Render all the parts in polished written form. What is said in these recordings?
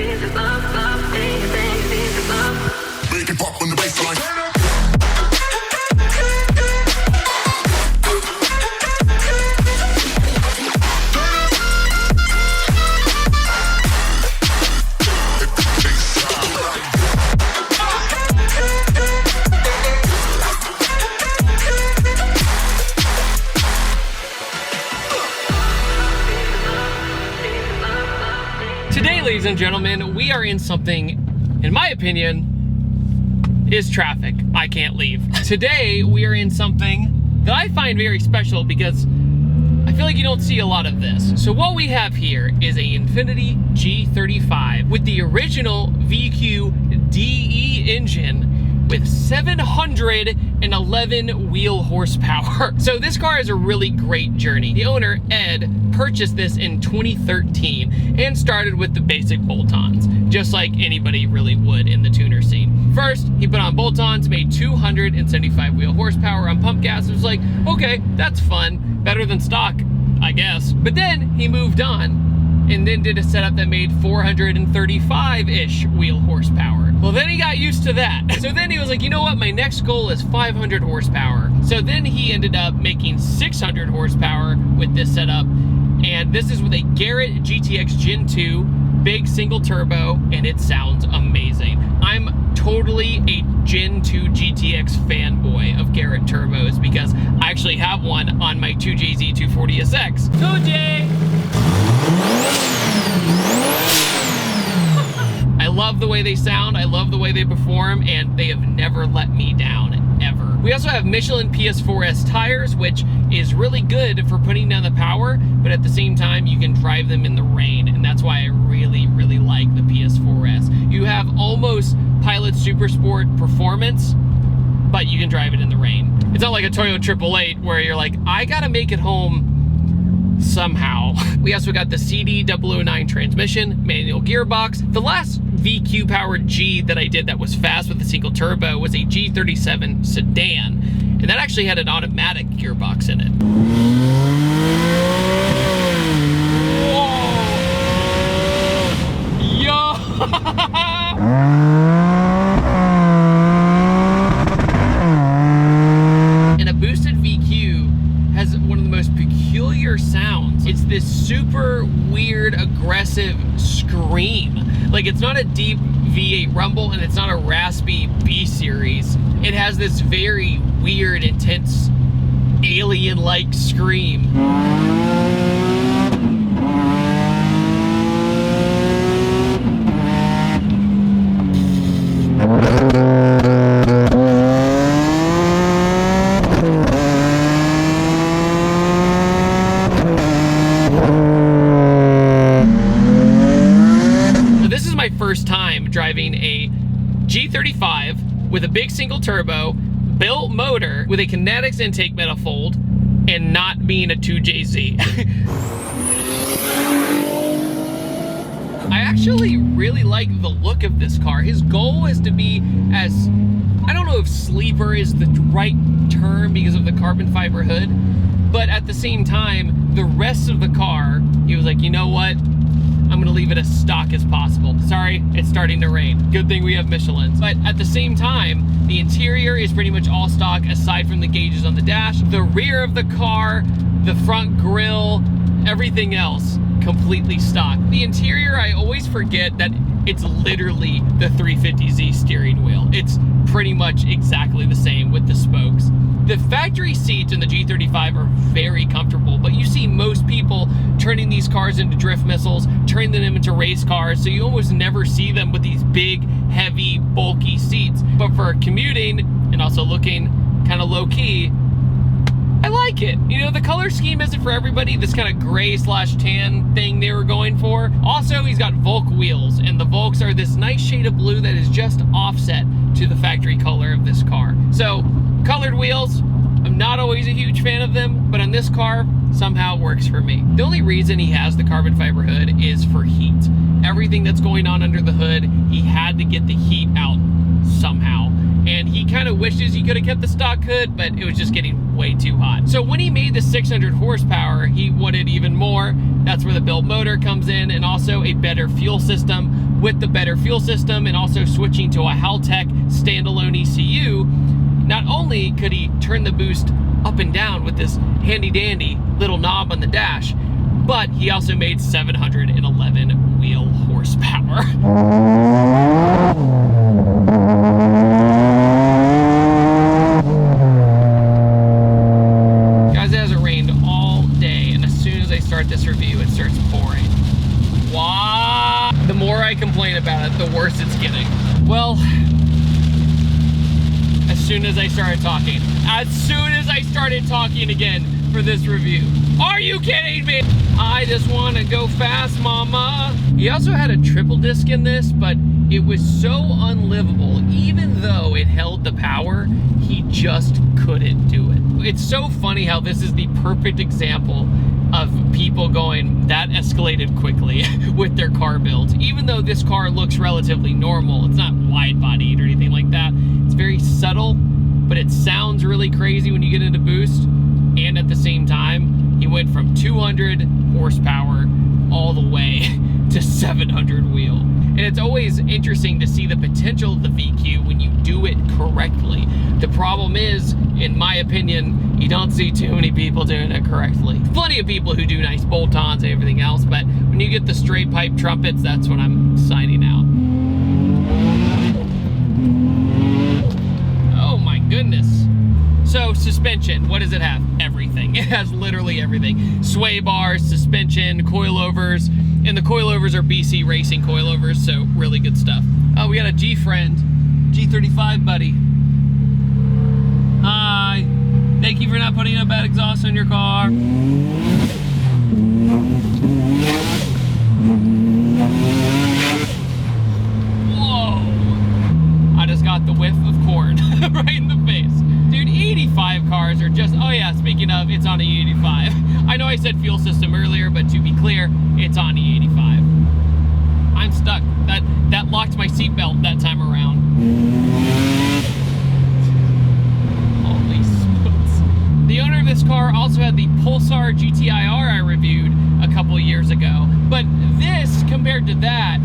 Make it pop on the baseline. Today, ladies and gentlemen, we are in something, in my opinion, is traffic. I can't leave. Today, we are in something that I find very special because I feel like you don't see a lot of this. So what we have here is a Infiniti G35 with the original VQ DE engine with 711 wheel horsepower. So this car is a really great journey. The owner, Ed, purchased this in 2013 and started with the basic bolt-ons, just like anybody really would in the tuner scene. First, he put on bolt-ons, made 275 wheel horsepower on pump gas. It was like, okay, that's fun. Better than stock, I guess. But then he moved on and then did a setup that made 435-ish wheel horsepower. Well, then he got used to that. So then he was like, you know what? My next goal is 500 horsepower. So then he ended up making 600 horsepower with this setup. And this is with a Garrett GTX Gen 2, big single turbo, and it sounds amazing. I'm totally a Gen 2 GTX fanboy of Garrett turbos because I actually have one on my 2JZ 240SX. 2J! I love the way they sound, I love the way they perform, and they have never let me down, ever. We also have Michelin PS4S tires, which is really good for putting down the power, but at the same time, you can drive them in the rain, and that's why I really, really like the PS4S. You have almost Pilot Super Sport performance, but you can drive it in the rain. It's not like a Toyota 888 where you're like, I gotta make it home somehow. We also got the CD009 transmission, manual gearbox. The last VQ powered G that I did that was fast with a single turbo was a G37 sedan, and that actually had an automatic gearbox in it. Whoa! Yo! And a boosted VQ has one of the most peculiar sounds. It's this super weird, aggressive scream. Like, it's not a deep V8 rumble and it's not a raspy B series. It has this very weird, intense, alien-like scream. First time driving a G35 with a big single turbo, built motor with a kinetics intake manifold, and not being a 2JZ. I actually really like the look of this car. His goal is to be as, I don't know if sleeper is the right term because of the carbon fiber hood, but at the same time, the rest of the car, he was like, you know what? I'm gonna leave it as stock as possible. Sorry, it's starting to rain. Good thing we have Michelins. But at the same time, the interior is pretty much all stock aside from the gauges on the dash. The rear of the car, the front grille, everything else, completely stock. The interior, I always forget that it's literally the 350Z steering wheel. It's pretty much exactly the same with the spokes. The factory seats in the G35 are very comfortable, but you see most people turning these cars into drift missiles, turning them into race cars, so you almost never see them with these big, heavy, bulky seats. But for commuting and also looking kind of low-key, I like it. You know, the color scheme isn't for everybody, this kind of gray/tan thing they were going for. Also, he's got Volk wheels, and the Volks are this nice shade of blue that is just offset to the factory color of this car. So, colored wheels, I'm not always a huge fan of them, but on this car, somehow it works for me. The only reason he has the carbon fiber hood is for heat. Everything that's going on under the hood, he had to get the heat out somehow. And he kind of wishes he could have kept the stock hood, but it was just getting way too hot. So when he made the 600 horsepower, he wanted even more. That's where the built motor comes in, and also a better fuel system. with the better fuel system and also switching to a Haltech standalone ECU, not only could he turn the boost up and down with this handy dandy little knob on the dash, but he also made 711 wheel horsepower. Guys, it hasn't rained all day, and as soon as I start this review, it starts pouring. Why? The more I complain about it, the worse it's getting. Well, as soon as I started talking again for this review. Are you kidding me? I just want to go fast, mama. He also had a triple disc in this, but it was so unlivable. Even though it held the power, he just couldn't do it. It's so funny how this is the perfect example of people going, that escalated quickly with their car builds. Even though this car looks relatively normal, it's not wide-bodied or anything like that. It's very subtle, but it sounds really crazy when you get into boost. And at the same time, he went from 200 horsepower all the way to 700 wheel. And it's always interesting to see the potential of the VQ when you do it correctly. The problem is, in my opinion, you don't see too many people doing it correctly. Plenty of people who do nice bolt-ons and everything else, but when you get the straight pipe trumpets, that's when I'm signing out. Oh my goodness. So suspension, what does it have? Everything. It has literally everything. Sway bars, suspension, coilovers, and the coilovers are BC Racing coilovers, so really good stuff. Oh, we got a G-friend, G35 buddy. Hi, thank you for not putting a bad exhaust on your car. Whoa, I just got the whiff of corn right in the face. Dude, 85 cars are just, oh yeah, speaking of, it's on the E85. I know I said fuel system earlier, but to be clear, it's on the E85. I'm stuck. That locked my seatbelt that time around. Holy smokes. The owner of this car also had the Pulsar GTI-R I reviewed a couple years ago. But this, compared to that,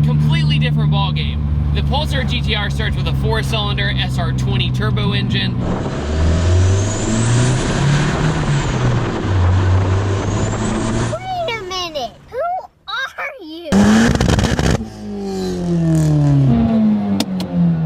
completely different ballgame. The Pulsar GTR starts with a 4-cylinder SR20 turbo engine. Wait a minute, who are you?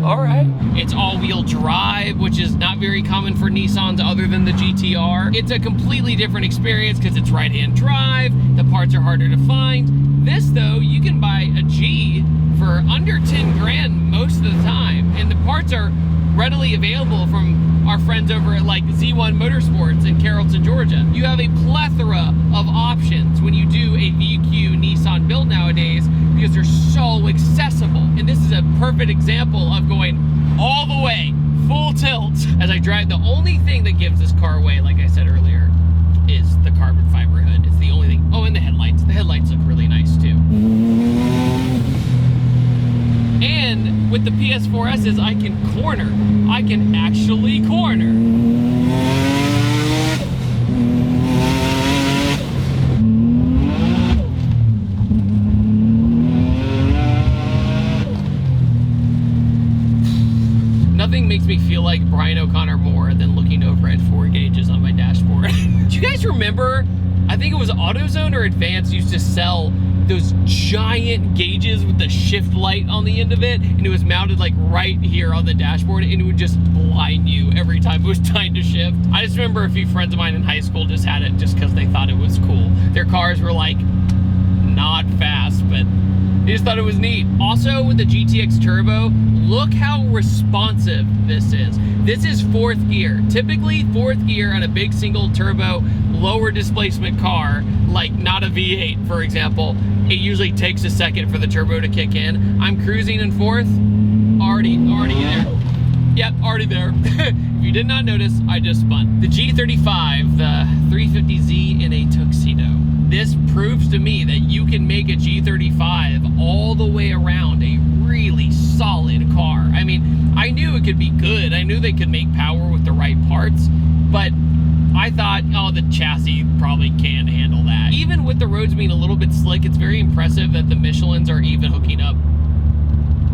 All right. It's all-wheel drive, which is not very common for Nissans other than the GTR. It's a completely different experience because it's right-hand drive. The parts are harder to find. This, though, you can buy a G for under 10 grand most of the time, and the parts are readily available from our friends over at like Z1 Motorsports in Carrollton, Georgia. You have a plethora of options when you do a VQ Nissan build nowadays because they're so accessible. And this is a perfect example of going all the way, full tilt. As I drive, the only thing that gives this car away, like I said earlier, is the carbon fiber hood. It's the only thing. Oh, and the headlights. The headlights look really nice too. And with the PS4S's, I can corner. I can actually corner. Nothing makes me feel like Brian O'Connor more than looking over at 4 gauges on my dashboard. Do you guys remember, I think it was AutoZone or Advance used to sell those giant gauges with the shift light on the end of it, and it was mounted like right here on the dashboard, and it would just blind you every time it was time to shift. I just remember a few friends of mine in high school just had it just because they thought it was cool. Their cars were like not fast, but they just thought it was neat. Also with the GTX Turbo, look how responsive this is. This is 4th gear. Typically 4th gear on a big single turbo, lower displacement car, like not a V8 for example, it usually takes a second for the turbo to kick in. I'm cruising in 4th, already there. Yep, already there. If you did not notice, I just spun. The G35, the 350Z in a tuxedo. This proves to me that you can make a G35 all the way around a really solid car. I mean, I knew it could be good. I knew they could make power with the right parts, but I thought, oh, the chassis probably can't handle that. Even with the roads being a little bit slick, it's very impressive that the Michelins are even hooking up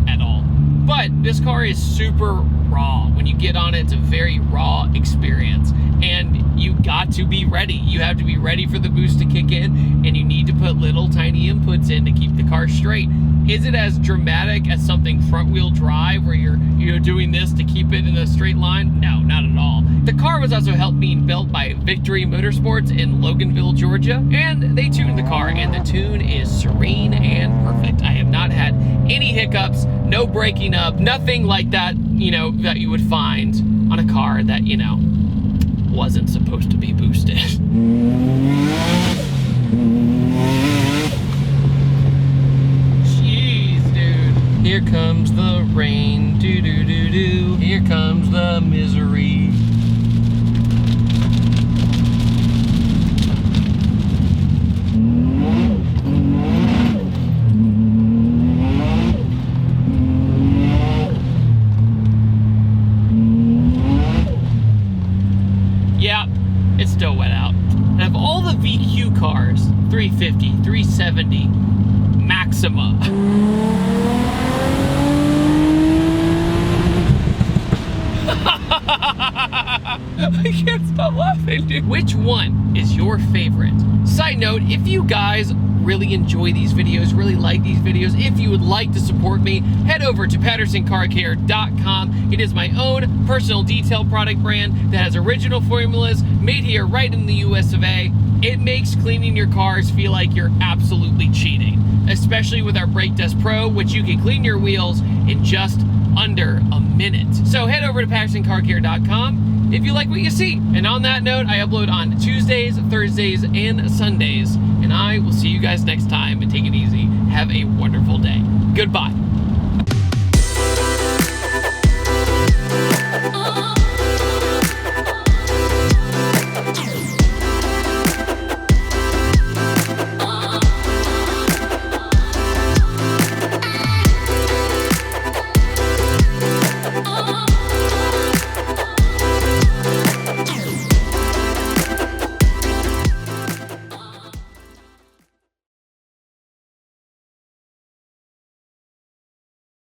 at all. But this car is super raw. When you get on it, it's a very raw experience. And you got to be ready. You have to be ready for the boost to kick in, and you need to put little tiny inputs in to keep the car straight. Is it as dramatic as something front wheel drive where you're doing this to keep it in a straight line? No, not at all. The car was also helped being built by Victory Motorsports in Loganville, Georgia, and they tuned the car, and the tune is serene and perfect. I have not had any hiccups, no breaking up, nothing like that, you know, that you would find on a car that, you know, wasn't supposed to be boosted. Jeez, dude. Here comes the rain, do-do-do-do. Here comes the misery. Yeah, it's still wet out. And of all the VQ cars, 350, 370, Maxima. I can't stop laughing, dude. Which one is your favorite? Side note, if you guys really enjoy these videos, really like these videos, if you would like to support me, head over to PattersonCarCare.com. It is my own personal detail product brand that has original formulas made here right in the US of A. It makes cleaning your cars feel like you're absolutely cheating, especially with our Brake Dust Pro, which you can clean your wheels in just under a minute. So head over to PattersonCarCare.com if you like what you see. And on that note, I upload on Tuesdays, Thursdays, and Sundays. And I will see you guys next time, and take it easy. Have a wonderful day. Goodbye.